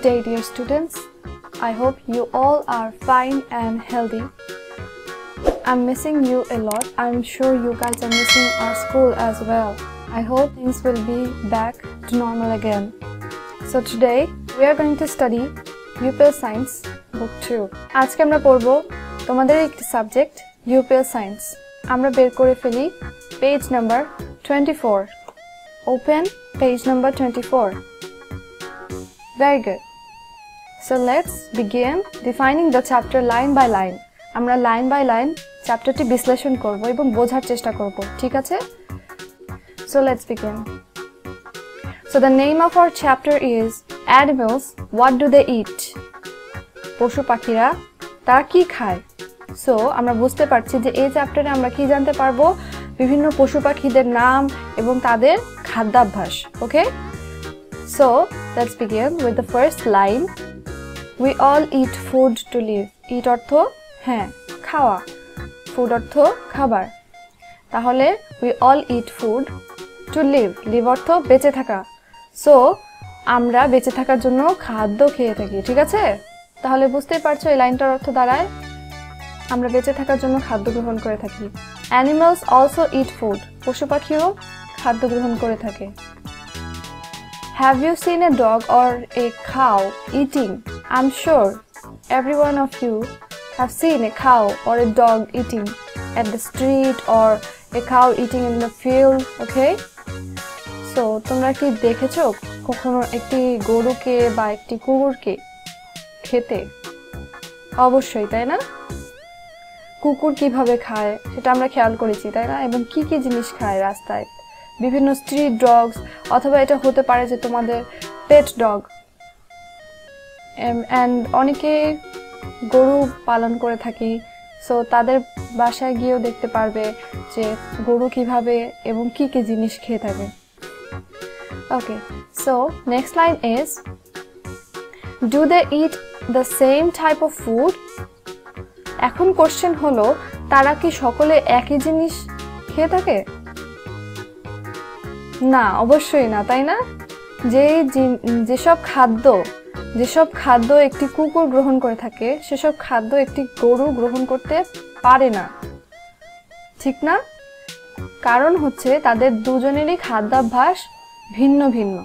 day, dear students. I hope you all are fine and healthy. I'm missing you a lot. I'm sure you guys are missing our school as well. I hope things will be back to normal again. So today we are going to study UPL Science Book 2. আজকে আমরা পড়ব তোমাদের একটি subject UPL Science. আমরা বের করে ফেলি page number 24. Open page number 24. Very good. So let's begin defining the chapter line by line. আমরা line by line চ্যাপ্টারটি বিশ্লেষণ করব এবং বোঝার চেষ্টা করব, ঠিক আছে? So let's begin. So the name of our chapter is Animals, what do they eat? পশু পাখিরা তারা কি খায়? So আমরা বুঝতে পারছি যে এই চ্যাপ্টারে আমরা কি জানতে পারবো, বিভিন্ন পশু পাখিদের নাম এবং তাদের খাদ্যাভ্যাস। ওকে, so let's begin with the first line. We all eat food to live. Eat অর্থ হ্যাঁ খাওয়া, food অর্থ খাবার। তাহলে we all eat food to live. live অর্থ বেঁচে থাকা। so আমরা বেঁচে থাকার জন্য খাদ্য খেয়ে থাকি, ঠিক আছে? তাহলে বুঝতেই পারছো এই লাইনটার অর্থ দাঁড়ায় আমরা বেঁচে থাকার জন্য খাদ্য গ্রহণ করে থাকি। Animals also eat food. পশু পাখিও খাদ্য গ্রহণ করে থাকে। Have you seen a dog or a cow eating? I'm sure every one of you have seen a cow or a dog eating at the street or a cow eating in the field, okay? So তোমরা কি দেখেছো কখনো একটি গরুকে বা একটি কুকুরকে খেতে? অবশ্যই, তাই না? কুকুর কিভাবে খায় সেটা আমরা খেয়াল করেছি, তাই না? এবং কি কি জিনিস খায় রাস্তায়, বিভিন্ন স্ট্রিট ডগস, অথবা এটা হতে পারে যে তোমাদের পেট ডগ। অ্যান্ড অনেকে গরু পালন করে থাকি, সো তাদের বাসায় গিয়েও দেখতে পারবে যে গরু কিভাবে এবং কি কি জিনিস খেয়ে থাকে। Okay, so next line is do they eat the same type of food? এখন কোশ্চেন হলো তারা কি সকলে একই জিনিস খেয়ে থাকে? না, অবশ্যই না, তাই না? যেসব খাদ্য একটি কুকুর গ্রহণ করে থাকে সেসব খাদ্য একটি গরু গ্রহণ করতে পারে না, ঠিক না? কারণ হচ্ছে তাদের দুজনেরই খাদ্যাভ্যাস ভিন্ন ভিন্ন।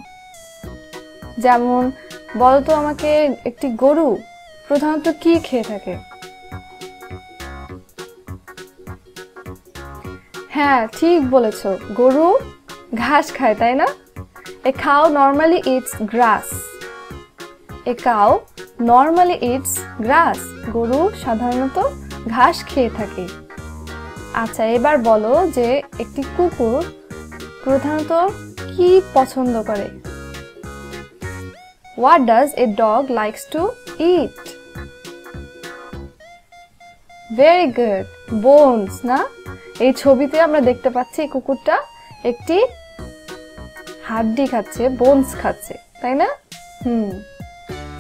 যেমন বলতো আমাকে, একটি গরু প্রধানত কি খেয়ে থাকে? হ্যাঁ, ঠিক বলেছো, গরু ঘাস খায়, তাই না? A cow normally eats grass. A cow normally eats grass. গরু সাধারণত ঘাস খেয়ে থাকে। আচ্ছা, এবার বলো যে একটি কুকুর প্রধানত কি পছন্দ করে? What does a dog likes to eat? Very good. Bones, না? এই ছবিতে আমরা দেখতে পাচ্ছি কুকুরটা একটি হাড্ডি খাচ্ছে, বোনস খাচ্ছে, তাই না?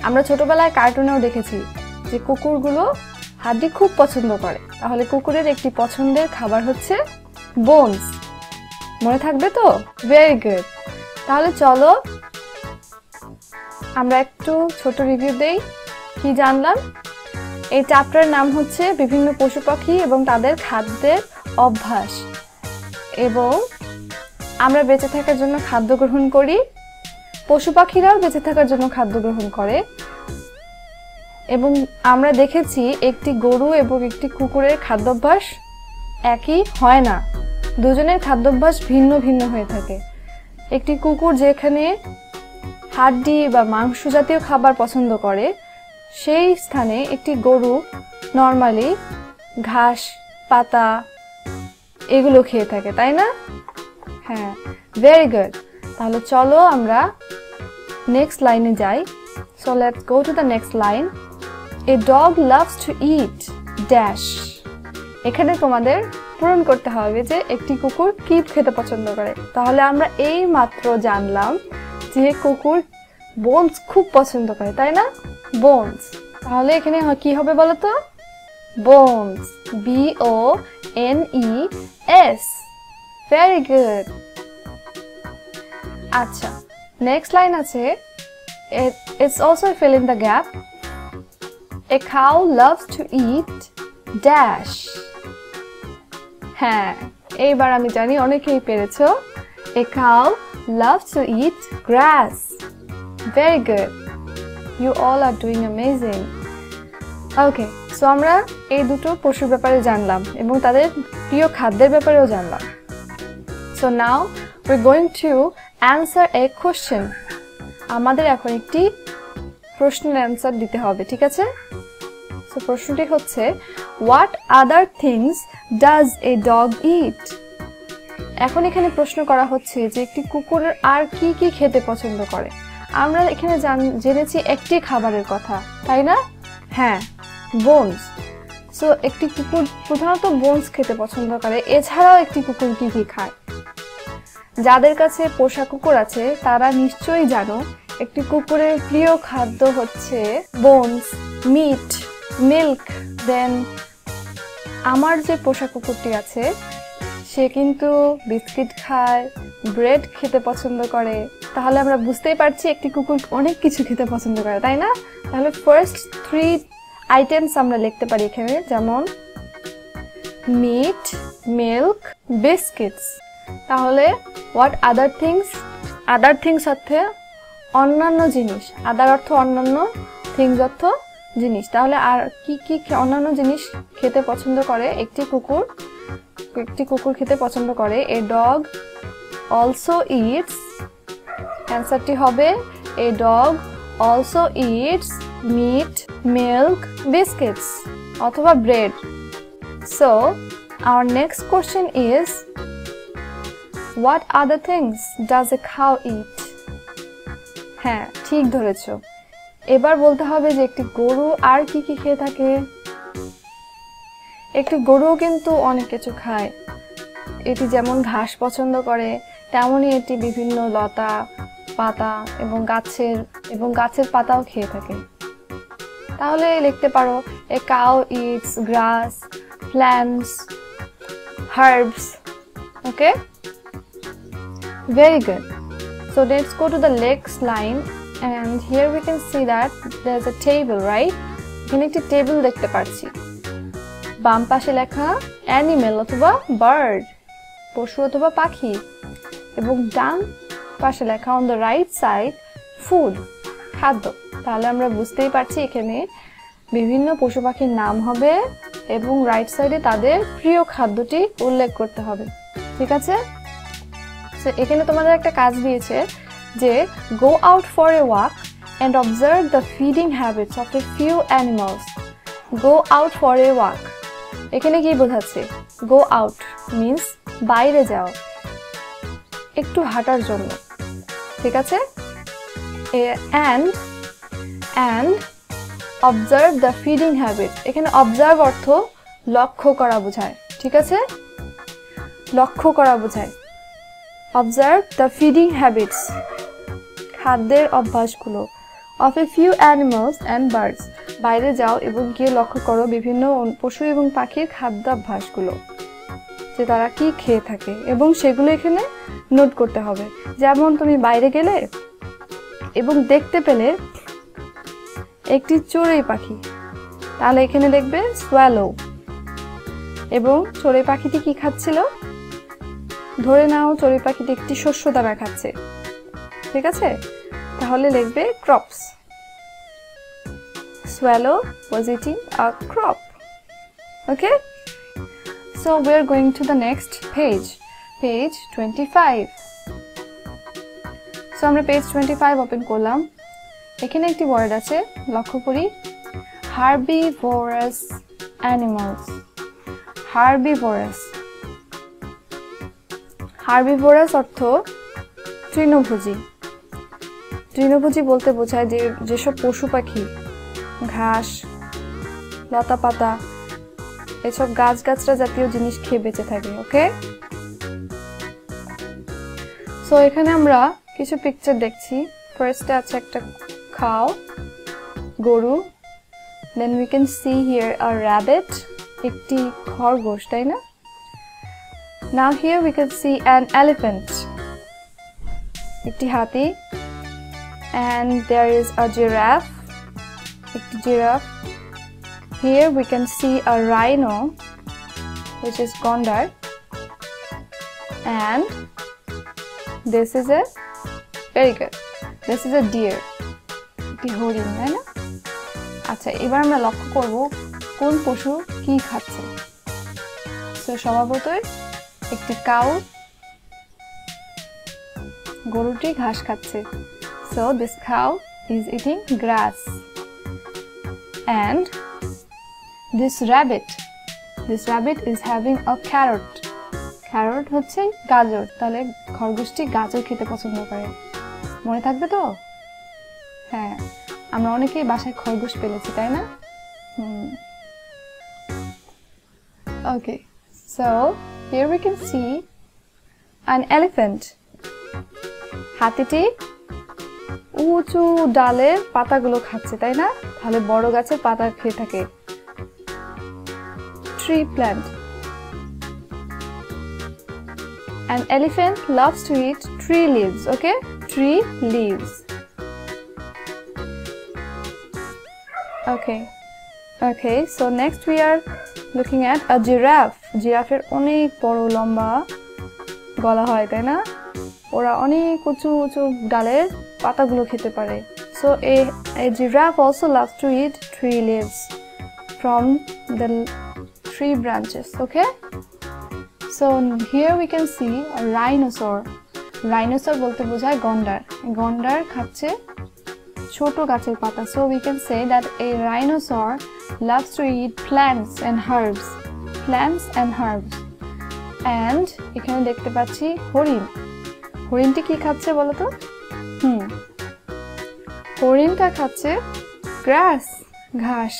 আমরা ছোটবেলায় কার্টুনেও দেখেছি যে কুকুরগুলো হাড্ডি খুব পছন্দ করে। তাহলে কুকুরের একটি পছন্দের খাবার হচ্ছে বোনস। মনে থাকবে তো? Very good. তাহলে চলো আমরা একটু ছোট রিভিউ দেই। কি জানলাম? এই চ্যাপ্টারের নাম হচ্ছে বিভিন্ন পশু পাখি এবং তাদের খাদ্যের অভ্যাস, এবং আমরা বেঁচে থাকার জন্য খাদ্য গ্রহণ করি, পশু পাখিরাও বেঁচে থাকার জন্য খাদ্য গ্রহণ করে। এবং আমরা দেখেছি একটি গরু এবং একটি কুকুরের খাদ্যাভ্যাস একই হয় না, দুজনের খাদ্যাভ্যাস ভিন্ন ভিন্ন হয়ে থাকে। একটি কুকুর যেখানে হাড্ডি বা মাংস জাতীয় খাবার পছন্দ করে, সেই স্থানে একটি গরু নর্মালি ঘাস, পাতা এগুলো খেয়ে থাকে, তাই না? হ্যাঁ, ভেরি গুড। তাহলে চলো আমরা নেক্সট লাইনে যাই। So let's go to the next line. A dog loves to it dash. এখানে তোমাদের পূরণ করতে হবে যে একটি কুকুর কি খেতে পছন্দ করে। তাহলে আমরা এই মাত্র জানলাম যে কুকুর বোনস খুব পছন্দ করে, তাই না? বোনস। তাহলে এখানে কি হবে বলো তো? Bones, BONES। Very good. আচ্ছা, নেক্সট লাইন আছে It's also fill in the gap. A cow loves to eat dash. হ্যাঁ, এইবার আমি জানি অনেকেই পেরেছো। A cow loves to eat grass. Very good. You all are doing amazing. Okay, so আমরা এই দুটো পশুর ব্যাপারে জানলাম এবং তাদের প্রিয় খাদ্যের ব্যাপারেও জানলাম। So now we're going to answer a question. আমাদের এখন একটি প্রশ্নের অ্যানসার দিতে হবে, ঠিক আছে? So প্রশ্নটি হচ্ছে, what other things does a dog eat? এখন এখানে প্রশ্ন করা হচ্ছে যে একটি কুকুর আর কি কি খেতে পছন্দ করে। আমরা এখানে জেনেছি একটি খাবারের কথা, তাই না? হ্যাঁ, বোনস। সো একটি কুকুর প্রধানত বোনস খেতে পছন্দ করে। এছাড়াও একটি কুকুর কি কি খায়? যাদের কাছে পোষা কুকুর আছে তারা নিশ্চয়ই জানো একটি কুকুরের প্রিয় খাদ্য হচ্ছে বোনস, মিট, মিল্ক। দেন আমার যে পোষা কুকুরটি আছে সে কিন্তু বিস্কিট খায়, ব্রেড খেতে পছন্দ করে। তাহলে আমরা বুঝতেই পারছি একটি কুকুর অনেক কিছু খেতে পছন্দ করে, তাই না? তাহলে ফার্স্ট 3 আইটেমস আমরা লিখতে পারি এখানে, যেমন মিট, মিল্ক, বিস্কিটস। তাহলে what other things? Other things অর্থে অন্যান্য জিনিস। আদার অর্থ অন্যান্য, থিংস অর্থ জিনিস। তাহলে আর কি কি অন্যান্য জিনিস খেতে পছন্দ করে একটি কুকুর? একটি কুকুর খেতে পছন্দ করে এ ডগ অলসো ইটস, অ্যান্সারটি হবে a dog also eats meat, milk, biscuits অথবা bread. So our next question is, what other things does a cow eat? হ্যাঁ, ঠিক ধরেছ। এবার বলতে হবে যে একটি গরু আর কি কি খেয়ে থাকে। একটি গরুও কিন্তু অনেক কিছু খায়। এটি যেমন ঘাস পছন্দ করে তেমনই এটি বিভিন্ন লতা পাতা এবং গাছের পাতাও খেয়ে থাকে। তাহলে লিখতে পারো a cow it's glass, plants, herbs. Okay, very good. So let's go to the next line, and here we can see that there's a table, right? এখানে একটি টেবিল দেখতে পাচ্ছি। বাম পাশে লেখা অ্যানিমেল অথবা বার্ড, পশু অথবা পাখি, এবং ডান পাশে লেখা on the right side food, খাদ্য। তাহলে আমরা বুঝতেই পারছি এখানে বিভিন্ন পশু পাখির নাম হবে এবং রাইট সাইডে তাদের প্রিয় খাদ্যটি উল্লেখ করতে হবে, ঠিক আছে? সো এখানে তোমাদের একটা কাজ দিয়েছে যে go out for a walk and observe the feeding habits of a few animals. Go out for a walk এখানে কি বোঝাচ্ছে? গো আউট মিন্স বাইরে যাও, একটু হাঁটার জন্য, ঠিক আছে? And observe the feeding habit, এখানে অবজার্ভ অর্থ লক্ষ্য করা বোঝায়, ঠিক আছে? লক্ষ্য করা বোঝায়। অবজার্ভ দ্য ফিডিং হ্যাবিটস, খাদ্যের অভ্যাসগুলো, of a few animals and birds, বাইরে যাও এবং গিয়ে লক্ষ্য করো বিভিন্ন পশু এবং পাখির খাদ্যাভ্যাসগুলো, যে তারা কি খেয়ে থাকে এবং সেগুলো এখানে নোট করতে হবে। যেমন তুমি বাইরে গেলে এবং দেখতে পেলে একটি চড়ুই পাখি, তাহলে এখানে দেখবে সোয়ালো, এবং চড়ুই পাখিটি কি খাচ্ছিল? ধরে নাও চড়ুই পাখিটি একটি শস্য দানা খাচ্ছে, ঠিক আছে? তাহলে লিখবে crops. Swallow was eating a crop. Okay? So we are going to the next page, page 25. So আমরা page 25 ওপেন করলাম। এখানে একটি ওয়ার্ড আছে, লক্ষ্য করি, herbivorous animals. Herbivorous. Herbivorous অর্থ তৃণভোজী। তৃণভোজী বলতে বোঝায় যে যেসব পশু পাখি ঘাস, লতা পাতা, এসব গাছগাছরা জাতীয় জিনিস খেয়ে বেঁচে থাকে। ওকে, সো এখানে আমরা কিছু পিকচার দেখছি। ফার্স্টে আছে একটা কাউ, গরু, then we can see here a rabbit, একটি খরগোশ, তাই না? Now here we can see an elephant, একটি হাতি, and there is a giraffe. Here we can see a rhino, which is gondar, and this is a very good. This is a deer. হরিণ, তাই না? আচ্ছা, এবার আমরা লক্ষ্য করব কোন পশু কি খাচ্ছে। তো স্বভাবতই একটি কাউ, গরুটি ঘাস খাচ্ছে। So this cow is eating grass. And this rabbit is having a carrot. Carrot হচ্ছে গাজর, তাহলে খরগোশটি গাজর খেতে পছন্দ করে। মনে থাকবে তো? হ্যাঁ, আমরা অনেকেই বাসায় খরগোশ পেলেছি, তাই না? Okay, so here we can see an elephant. হাতিটি উঁচু ডালের পাতাগুলো খাচ্ছে, তাই না? তাহলে বড় গাছের পাতা খেয়ে থাকে। Tree plant. An elephant loves to eat tree leaves, okay? Tree leaves. Okay, so next we are looking at a giraffe. Giraffe অনেক বড় লম্বা গলা হয়, তাই না? ওরা অনেক উঁচু উঁচু ডালের পাতাগুলো খেতে পারে। So a giraffe also loves to eat tree leaves from the tree branches, okay? So here we can see a rhinoceros. Rhinoceros বলতে বোঝায় গন্ডার। গন্ডার খাচ্ছে ছোট গাছের পাতা। So we can say that a rhinoceros loves to eat plants and herbs. Plants and herbs. And এখানে দেখতে পাচ্ছি হরিণ। হরিণটি কি খাচ্ছে বলো তো? হরিণটা খাচ্ছে গ্রাস, ঘাস।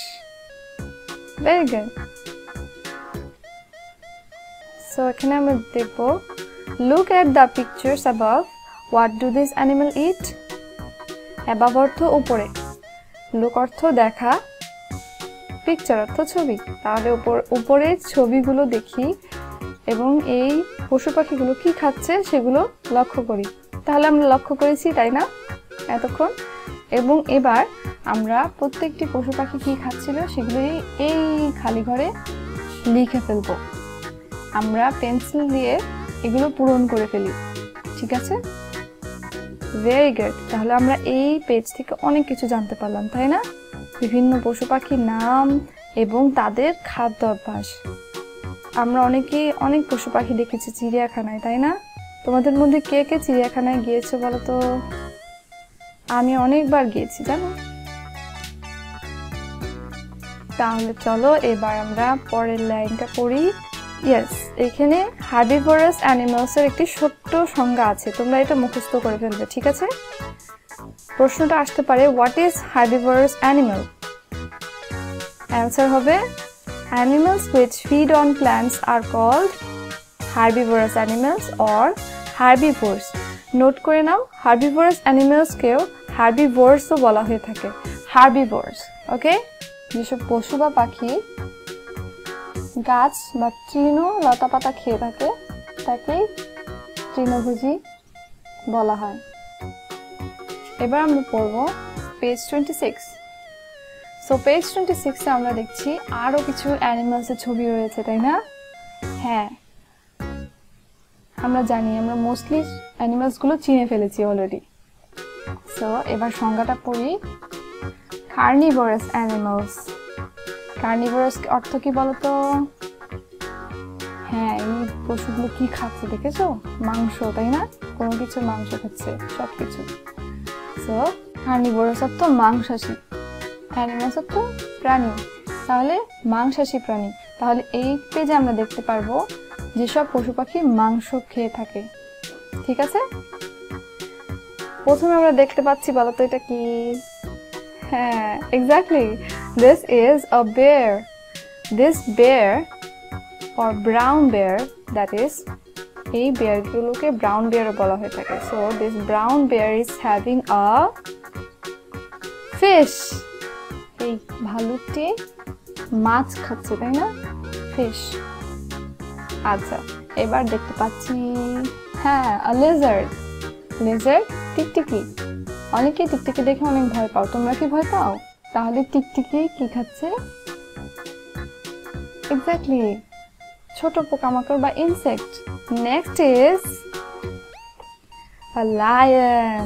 Very good. So এখানে আমরা দেখব, look at the pictures above. What do this animal eat? Above অর্থ উপরে, look অর্থ দেখা, picture অর্থ ছবি। তাহলে উপরের ছবিগুলো দেখি এবং এই পশু পাখিগুলো কি খাচ্ছে সেগুলো লক্ষ্য করি। তাহলে আমরা লক্ষ্য করেছি, তাই না, এতক্ষণ? এবং এবার আমরা প্রত্যেকটি পশু পাখি কি খাচ্ছিল সেগুলো এই খালি ঘরে লিখে ফেলবো। আমরা পেন্সিল দিয়ে এগুলো পূরণ করে ফেলি, ঠিক আছে? Very good. তাহলে আমরা এই পেজ থেকে অনেক কিছু জানতে পারলাম, তাই না? বিভিন্ন পশু পাখির নাম এবং তাদের খাদ্য অভ্যাস। আমরা অনেক পশু পাখি দেখেছি চিড়িয়াখানায়, তাই না? তোমাদের মধ্যে কে কে চিড়িয়াখানায় গিয়েছে বলো তো? আমি অনেকবার গিয়েছি, জানো। তাহলে চলো এবার আমরা পরের লাইনটা পড়ি। ইয়েস, এখানে হার্বিভোরাস অ্যানিমালস এর একটি ছোট্ট সংজ্ঞা আছে, তোমরা এটা মুখস্থ করে ফেলবে, ঠিক আছে? প্রশ্নটা আসতে পারে, what is herbivorous animal? Answer হবে, animals which feed on plants are called herbivorous animals or herbivores. Note করে নাও, হার্বিভোরাস অ্যানিমালসকেও হার্বিভোরসও বলা হয়ে থাকে, হার্বিভোরস, ওকে? যেসব পশু বা পাখি গাছ বা তৃণ লতা পাতা খেয়ে থাকে তাকেই তৃণভোজী বলা হয়। এবার আমরা পড়ব পেজ 26। সো পেজ 26 এ আমরা দেখছি আরো কিছু অ্যানিমালসের ছবি রয়েছে, তাই না? হ্যাঁ, আমরা জানি, আমরা মোস্টলি অ্যানিমালস গুলো চিনে ফেলেছি অলরেডি। সো এবার সংজ্ঞাটা পড়ি। Carnivorous animals. কার্নিভোরাস অর্থ কি বলতো? হ্যাঁ, এই পশুগুলো কি খাচ্ছে দেখেছো? মাংস, তাই না? কোনো কিছু মাংস খাচ্ছে, সবকিছু। সো কার্নিভোরাস অর্থ মাংসাশী, অ্যানিমালস অর্থ প্রাণী, তাহলে মাংসাশী প্রাণী। তাহলে এই পেজে আমরা দেখতে পারবো যেসব পশু পাখি মাংস খেয়ে থাকে, ঠিক আছে? প্রথমে আমরা দেখতে পাচ্ছি, বলতো এটা কি? হ্যাঁ, exactly, this is a bear. This bear or brown bear, that is, এই বেয়ারগুলোকে ব্রাউন বেয়ারও বলা হয়ে থাকে। So this brown bear is having a fish. এই ভালুকটি মাছ খাচ্ছে, তাই না? ফিশ। আচ্ছা, এবার দেখতে পাচ্ছি, হ্যাঁ, আ লিজার্ড। লিজার্ড টিকটিকি, অনেকেই টিকটিকি দেখে অনেক ভয় পাও, তোমরা কি ভয় পাও? তাহলে টিকটিকি কি খাচ্ছে? এক্স্যাক্টলি, ছোট পোকামাকড় বা insect. Next is a lion.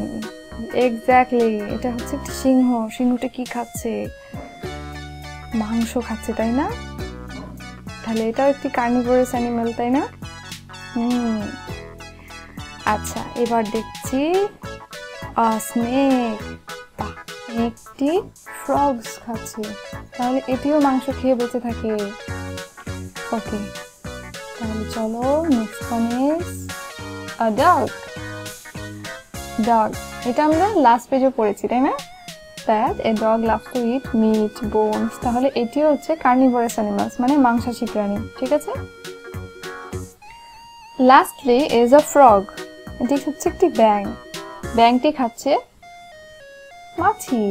Exactly, এটা হচ্ছে একটা সিংহ। সিংহটা কি খাচ্ছে? মাংস খাচ্ছে, তাই না? তাহলে এটাও একটি কার্নিভোরাস অ্যানিমাল, তাই না? আচ্ছা, এবার দেখছি স্নেক। স্নেকটি ফ্রগস খাচ্ছে, তাহলে এটিও মাংস খেয়ে বেঁচে থাকে। ওকে, তাহলে চলো next one is a dog. Dog, এটা আমরা লাস্ট পেজে পড়েছি, তাই না? That a dog loves to eat meat, bones. তাহলে এটিও হচ্ছে কার্নিভোরাস অ্যানিমালস, মানে মাংসাশী প্রাণী, ঠিক আছে? Lastly is a frog. এটি হচ্ছে একটি ব্যাঙ। ব্যাঙটি খাচ্ছে মাছি।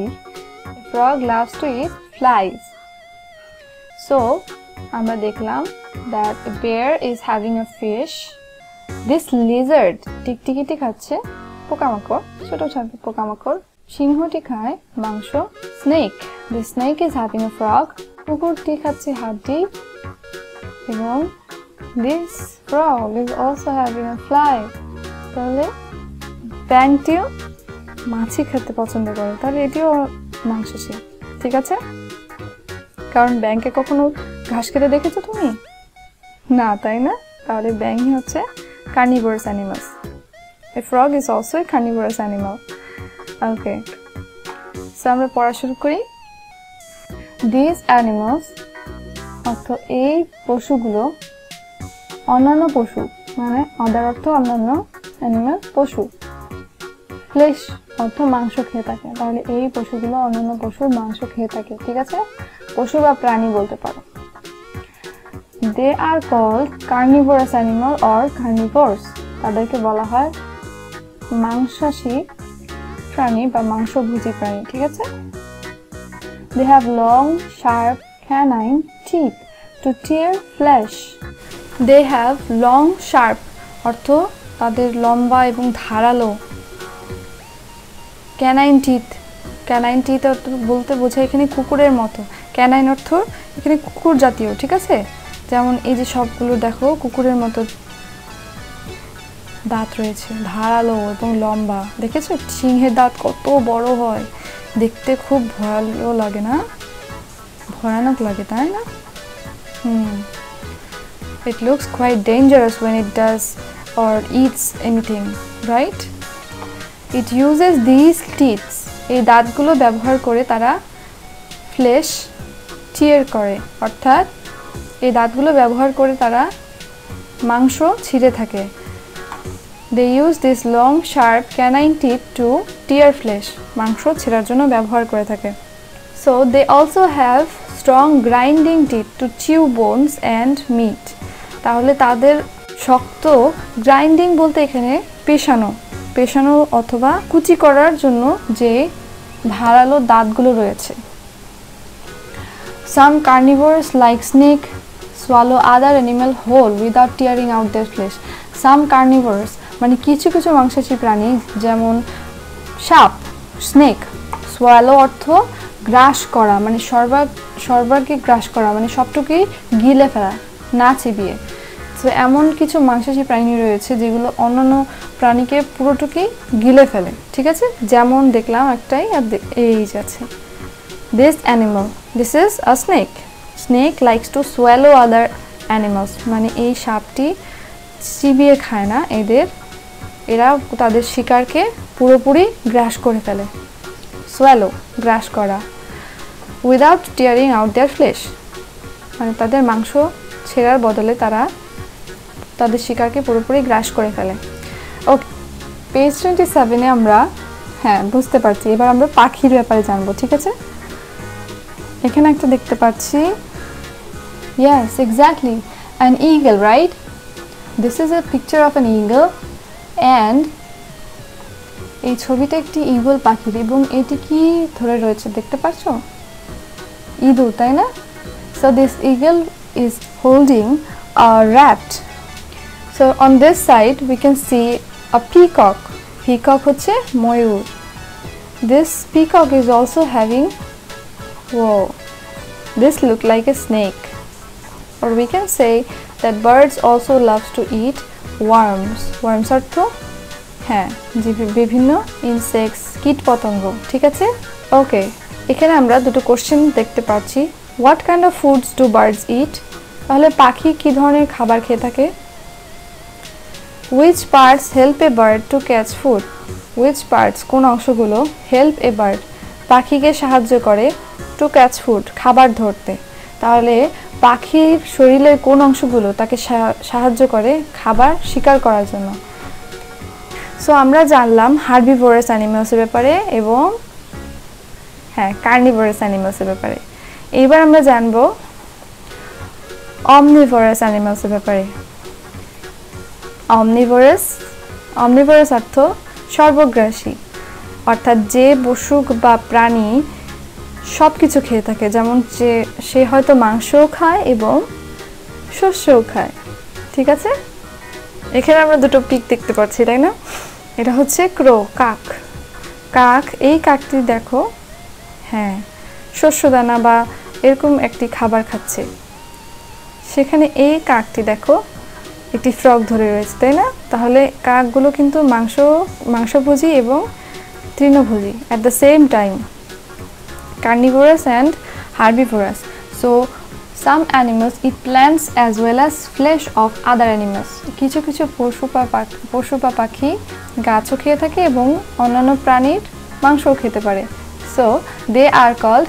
Frog loves to it flies. So আমরা দেখলাম that a bear is having a fish. This lizard, টিকটিকিটি খাচ্ছে পোকামাকড়, ছোট ছোট পোকামাকড়। সিংহটি খায় মাংস। Snake, the snake is having a frog. কুকুরটি খাচ্ছে হাড্ডি। এবং this frog is also having a fly. তাহলে ব্যাঙটিও মাছি খেতে পছন্দ করে, তাহলে এটিও মাংসাশী, ঠিক আছে? কারণ ব্যাঙকে কখনো ঘাস খেতে দেখেছো তুমি? না, তাই না? তাহলে ব্যাঙই হচ্ছে carnivorous animals. A frog is also a carnivorous animal. Okay, so আমরা পড়া শুরু করি। These animals, অর্থ এই পশুগুলো, অন্যান্য পশু, মানে আদার অর্থ অন্যান্য, অ্যানিমাল পশু। ফ্লেশ অর্থ মাংস খেয়ে থাকে, তাহলে এই পশুগুলো অন্যান্য পশুর মাংস খেয়ে থাকে, ঠিক আছে? পশু বা প্রাণী বলতে পারো। They are called carnivorous animal or carnivores. তাদেরকে বলা হয় মাংসাশী প্রাণী বা মাংসভোজী প্রাণী, ঠিক আছে? They have long, sharp canine teeth to tear flesh. They have long, sharp অর্থ তাদের লম্বা এবং ধারালো। ক্যানাইন টিথ, ক্যানাইন টিথ বলতে বোঝায় এখানে কুকুরের মতো। ক্যানাইন অর্থ এখানে কুকুর জাতীয়, ঠিক আছে? যেমন এই যে সবগুলো দেখো কুকুরের মতো দাঁত রয়েছে, ধারালো এবং লম্বা। দেখেছো সিংহের দাঁত কত বড় হয়, দেখতে খুব ভয়ালো লাগে না? ভয়ানক লাগে, তাই না? It looks quite dangerous when it does or eats anything, right? It uses these teeth. এই দাঁতগুলো ব্যবহার করে তারা ফ্লেশ টিয়ার করে, অর্থাৎ এই দাঁতগুলো ব্যবহার করে তারা মাংস ছিঁড়ে থাকে। They use this long, sharp canine teeth to tear flesh. মাংস ছেঁড়ার জন্য ব্যবহার করে থাকে। So they also have strong grinding teeth to chew bones and meat. তাহলে তাদের শক্ত, গ্রাইন্ডিং বলতে এখানে পেশানো, পেশানো অথবা কুচি করার জন্য যে ধারালো দাঁতগুলো রয়েছে। Some carnivores like snake swallow other animal whole without tearing out their flesh. Some carnivores মানে কিছু কিছু মাংসাশী প্রাণী, যেমন সাপ, স্নেক। সোয়ালো অর্থ গ্রাস করা, মানে সর্বাগ্রে গ্রাস করা, মানে সবটুকুই গিলে ফেলা, না চিবিয়ে। তো এমন কিছু মাংসাশী প্রাণী রয়েছে যেগুলো অন্যান্য প্রাণীকে পুরোটুকুই গিলে ফেলে, ঠিক আছে? যেমন দেখলাম একটাই, আর এই আছে this animal, this is a snake. Snake likes to swallow other animals. মানে এই সাপটি চিবিয়ে খায় না, এরা তাদের শিকারকে পুরোপুরি গ্রাস করে ফেলে। সোয়ালো, গ্রাস করা। Without tearing out their flesh, মানে তাদের মাংস ছেঁড়ার বদলে তারা তাদের শিকারকে পুরোপুরি গ্রাস করে ফেলে। ওকে, পেজ 27-এ আমরা, হ্যাঁ বুঝতে পারছি, এবার আমরা পাখির ব্যাপারে জানবো, ঠিক আছে? এখানে একটা দেখতে পাচ্ছি, yes exactly, an eagle, right? This is a picture of an eagle and এই ছবিটা একটি ঈগল পাখির, এবং এটি কি ধরে রয়েছে দেখতে পাচ্ছো? ইঁদুর, তাই না? So this eagle is holding a rat. So on this side we can see a peacock. Peacock হচ্ছে ময়ূর, This peacock is also having, whoa, this look like a snake. Or we can say that birds also loves to eat worms. Worms অর্থ হ্যাঁ বিভিন্ন insects কীটপতঙ্গ, ঠিক আছে? ওকে, এখানে আমরা দুটো কোশ্চেন দেখতে পাচ্ছি। What kind of foods do birds ইট? তাহলে পাখি কী ধরনের খাবার খেয়ে থাকে? Which parts help a bird to catch food? Which parts কোন অংশগুলো হেল্প এ বার্ড পাখিকে সাহায্য করে টু ক্যাচ ফুড খাবার ধরতে? তাহলে পাখির শরীরের কোন অংশগুলো তাকে সাহায্য করে খাবার শিকার করার জন্য? সো আমরা জানলাম হার্বিভোরাস অ্যানিমালসের ব্যাপারে এবং হ্যাঁ কার্নিভোরাস অ্যানিমালসের ব্যাপারে। এইবার আমরা জানবো অমনিভোরাস অ্যানিমালসের ব্যাপারে। অমনিভোরাস অর্থ সর্বগ্রাসী, অর্থাৎ যে পশু বা প্রাণী সব কিছু খেয়ে থাকে, যেমন যে সে হয়তো মাংসও খায় এবং শস্যও খায়, ঠিক আছে? এখানে আমরা দুটো পিক দেখতে পাচ্ছি, তাই না? এটা হচ্ছে ক্রো, কাক। এই কাকটি দেখো, হ্যাঁ শস্যদানা বা এরকম একটি খাবার খাচ্ছে। সেখানে এই কাকটি দেখো একটি ফ্রগ ধরে রয়েছে, তাই না? তাহলে কাকগুলো কিন্তু মাংসভোজী এবং তৃণভোজী at the same time, carnivorous and herbivorous. So some animals eat plants as well as flesh of other animals. কিছু পশু বা পাখি গাছও খেয়ে থাকে এবং অন্যান্য প্রাণীর মাংসও খেতে পারে। So they are called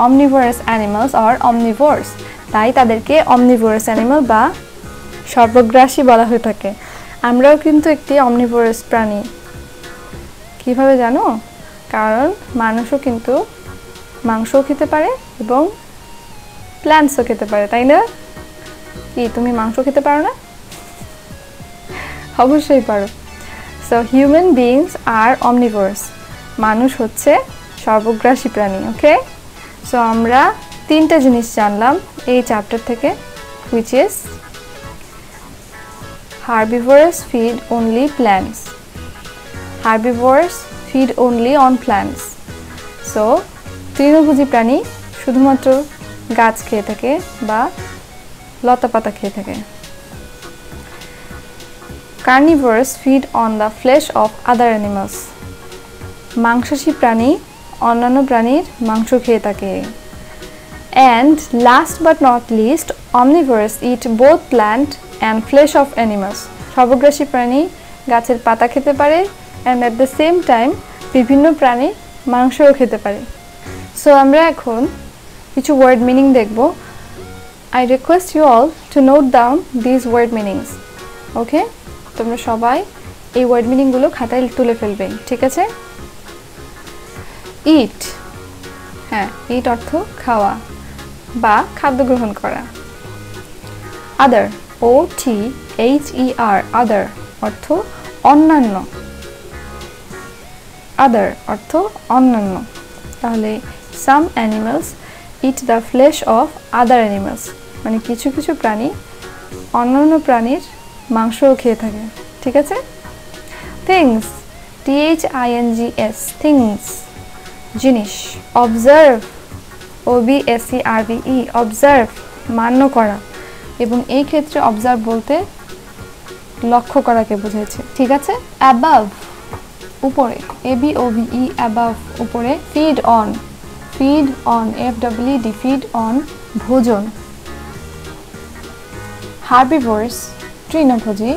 omnivorous animals or omnivores. তাই তাদেরকে omnivorous animal বা সর্বগ্রাসী বলা হয়ে থাকে। আমরাও কিন্তু একটি omnivorous প্রাণী। কিভাবে জানো? কারণ মানুষও কিন্তু মাংসও খেতে পারে এবং প্ল্যান্টসও খেতে পারে, তাই না? কি তুমি মাংস খেতে পারো না? অবশ্যই পারো। সো হিউম্যান বিইংস আর অমনিভোরাস, মানুষ হচ্ছে সর্বগ্রাসী প্রাণী। ওকে, সো আমরা তিনটা জিনিস জানলাম এই চ্যাপ্টার থেকে, which is herbivorous feed only plants, herbivorous feed only on plants. So তৃণভোজী প্রাণী শুধুমাত্র গাছ খেয়ে থাকে বা লতা পাতা খেয়ে থাকে। Carnivorous feed on the flesh of other animals, মাংসাশী প্রাণী অন্যান্য প্রাণীর মাংস খেয়ে থাকে। And last but not least, omnivorous eat both plant and flesh of animals, সর্বগ্রাসী প্রাণী গাছের পাতা খেতে পারে and at the same time বিভিন্ন প্রাণী মাংসও খেতে পারে। সো আমরা এখন কিছু ওয়ার্ড মিনিং দেখব। I request you all to note down this word meanings. Okay, তোমরা সবাই এই ওয়ার্ড মিনিংগুলো খাতায় তুলে ফেলবে, ঠিক আছে? ইট, হ্যাঁ ইট অর্থ খাওয়া বা খাদ্য গ্রহণ করা। আদার, OTHER, আদার অর্থ অন্যান্য, আদার অর্থ অন্যান্য। তাহলে some animals it the flesh of other animals, মানে কিছু কিছু প্রাণী অন্যান্য প্রাণীর মাংসও খেয়ে থাকে, ঠিক আছে? থিংস, THINGS, থিংস জিনিস। অবজার্ভ, OBSERVE, অবজার্ভ মান্য করা, এবং এই ক্ষেত্রে অবজার্ভ বলতে লক্ষ্য করাকে বোঝাচ্ছে, ঠিক আছে? অ্যাবাভ উপরে, ABOVE, অ্যাবাভ উপরে। Feed on, FEED, feed on ভোজন। হার্বিভোরাস তৃণভোজী,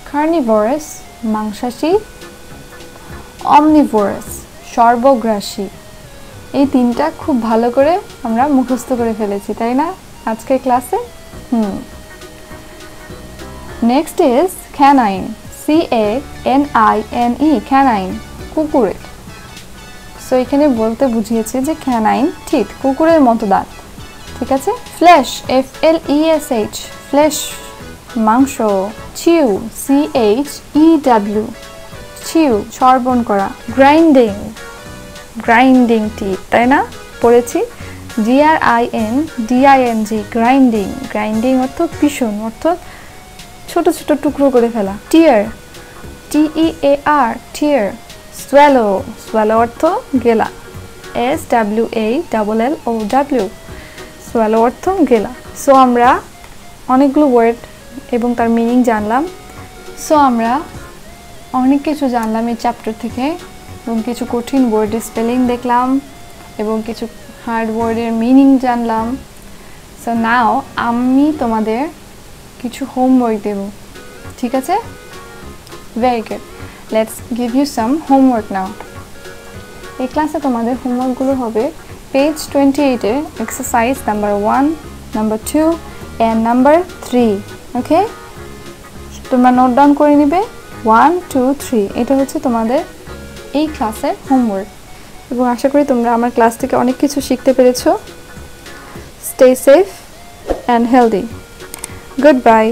কার্নিভোরাস মাংসাশী, অমনিভোরাস সর্বগ্রাসী। এই তিনটা খুব ভালো করে আমরা মুখস্থ করে ফেলেছি, তাই না আজকের ক্লাসে? Next is canine, CANINE, canine কুকুরের। সো এখানে বলতে বুঝিয়েছে যে ক্যানাইন ঠিক কুকুরের মতো দাঁত, ঠিক আছে? ফ্লেশ, FLESH, ফ্লেশ মাংস। চিউ, CHEW, চিউ চর্বণ করা। গ্রাইন্ডিং টিথ, তাই না? পড়েছি। GRINDING, গ্রাইন্ডিং অর্থ পিষণ, অর্থাৎ ছোট ছোট টুকরো করে ফেলা। টিয়ার, TEAR, টিয়ার swallow, swallow অর্থ গেলা, SWALLOW, swallow অর্থ গেলা। সো আমরা অনেকগুলো ওয়ার্ড এবং তার মিনিং জানলাম। সো আমরা অনেক কিছু জানলাম এই চ্যাপ্টার থেকে, এবং কিছু কঠিন ওয়ার্ডের স্পেলিং দেখলাম এবং কিছু হার্ড ওয়ার্ডের মিনিং জানলাম। সো নাও আমি তোমাদের কিছু হোমওয়ার্ক দেব, ঠিক আছে? Very good, let's give you some homework now. এই ক্লাসে তোমাদের হোমওয়ার্কগুলো হবে পেজ 28-এর exercise number 1, number 2 and number 3। Okay, তোমরা নোট ডাউন করে নিবে 1, 2, 3। এটা হচ্ছে তোমাদের এই ক্লাসের হোমওয়ার্ক, এবং আশা করি তোমরা আমার ক্লাস থেকে অনেক কিছু শিখতে পেরেছো। Stay safe and healthy. Good bye.